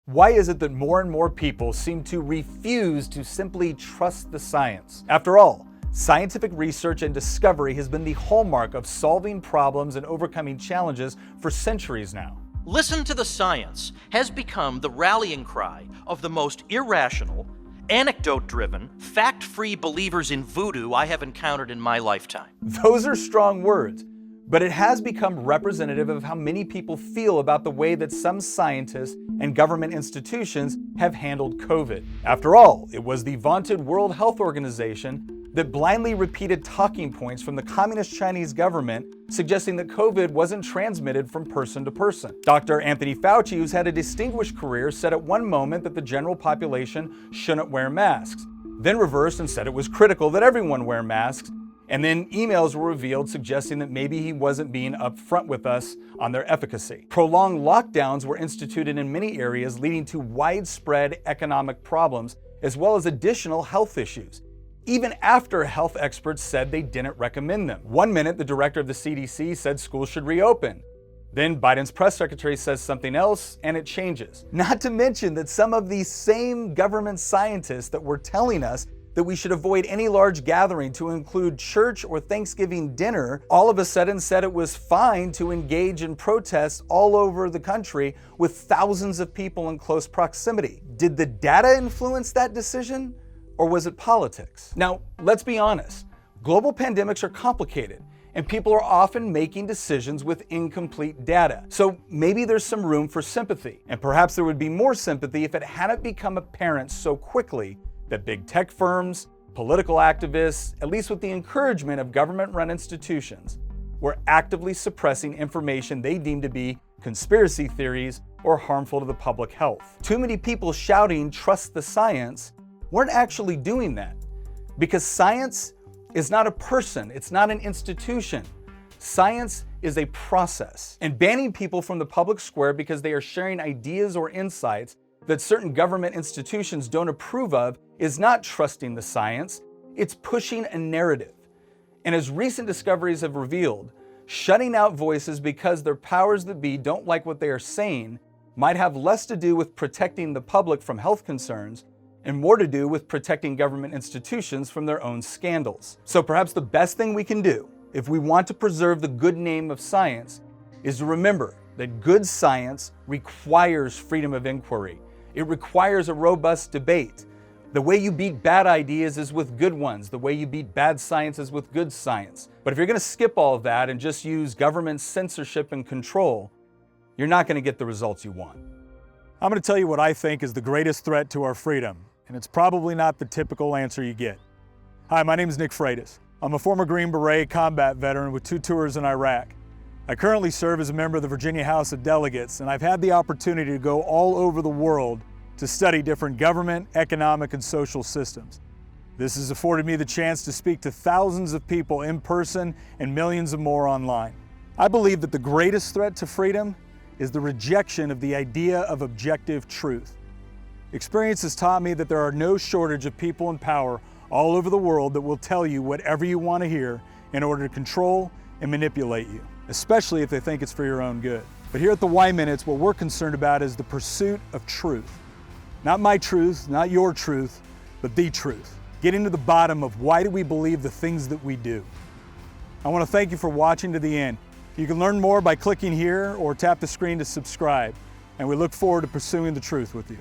Why is it that more and more people seem to refuse to simply trust the science? After all, scientific research and discovery has been the hallmark of solving problems and overcoming challenges for centuries now. Listen to the science has become the rallying cry of the most irrational, anecdote-driven, fact-free believers in voodoo I have encountered in my lifetime. Those are strong words, but it has become representative of how many people feel about the way that some scientists and government institutions have handled COVID. After all, it was the vaunted World Health Organization that blindly repeated talking points from the Communist Chinese government suggesting that COVID wasn't transmitted from person to person. Dr. Anthony Fauci, who's had a distinguished career, said at one moment that the general population shouldn't wear masks, then reversed and said it was critical that everyone wear masks, and then emails were revealed suggesting that maybe he wasn't being upfront with us on their efficacy. Prolonged lockdowns were instituted in many areas, leading to widespread economic problems as well as additional health issues, even after health experts said they didn't recommend them. One minute, the director of the CDC said schools should reopen. Then Biden's press secretary says something else, and it changes. Not to mention that some of these same government scientists that were telling us that we should avoid any large gathering to include church or Thanksgiving dinner, all of a sudden said it was fine to engage in protests all over the country with thousands of people in close proximity. Did the data influence that decision, or was it politics? Now, let's be honest. Global pandemics are complicated, and people are often making decisions with incomplete data. So maybe there's some room for sympathy, and perhaps there would be more sympathy if it hadn't become apparent so quickly that big tech firms, political activists, at least with the encouragement of government-run institutions, were actively suppressing information they deemed to be conspiracy theories or harmful to the public health. Too many people shouting, "Trust the science," weren't actually doing that, because science is not a person, it's not an institution. Science is a process. And banning people from the public square because they are sharing ideas or insights that certain government institutions don't approve of is not trusting the science, it's pushing a narrative. And as recent discoveries have revealed, shutting out voices because their powers that be don't like what they are saying might have less to do with protecting the public from health concerns and more to do with protecting government institutions from their own scandals. So perhaps the best thing we can do, if we want to preserve the good name of science, is to remember that good science requires freedom of inquiry. It requires a robust debate. The way you beat bad ideas is with good ones. The way you beat bad science is with good science. But if you're going to skip all of that and just use government censorship and control, you're not going to get the results you want. I'm going to tell you what I think is the greatest threat to our freedom, and it's probably not the typical answer you get. Hi, my name is Nick Freitas. I'm a former Green Beret combat veteran with 2 tours in Iraq. I currently serve as a member of the Virginia House of Delegates, and I've had the opportunity to go all over the world to study different government, economic, and social systems. This has afforded me the chance to speak to thousands of people in person and millions of more online. I believe that the greatest threat to freedom is the rejection of the idea of objective truth. Experience has taught me that there are no shortage of people in power all over the world that will tell you whatever you want to hear in order to control and manipulate you, especially if they think it's for your own good. But here at the Y Minutes, what we're concerned about is the pursuit of truth. Not my truth, not your truth, but the truth. Getting to the bottom of why do we believe the things that we do. I want to thank you for watching to the end. You can learn more by clicking here or tap the screen to subscribe, and we look forward to pursuing the truth with you.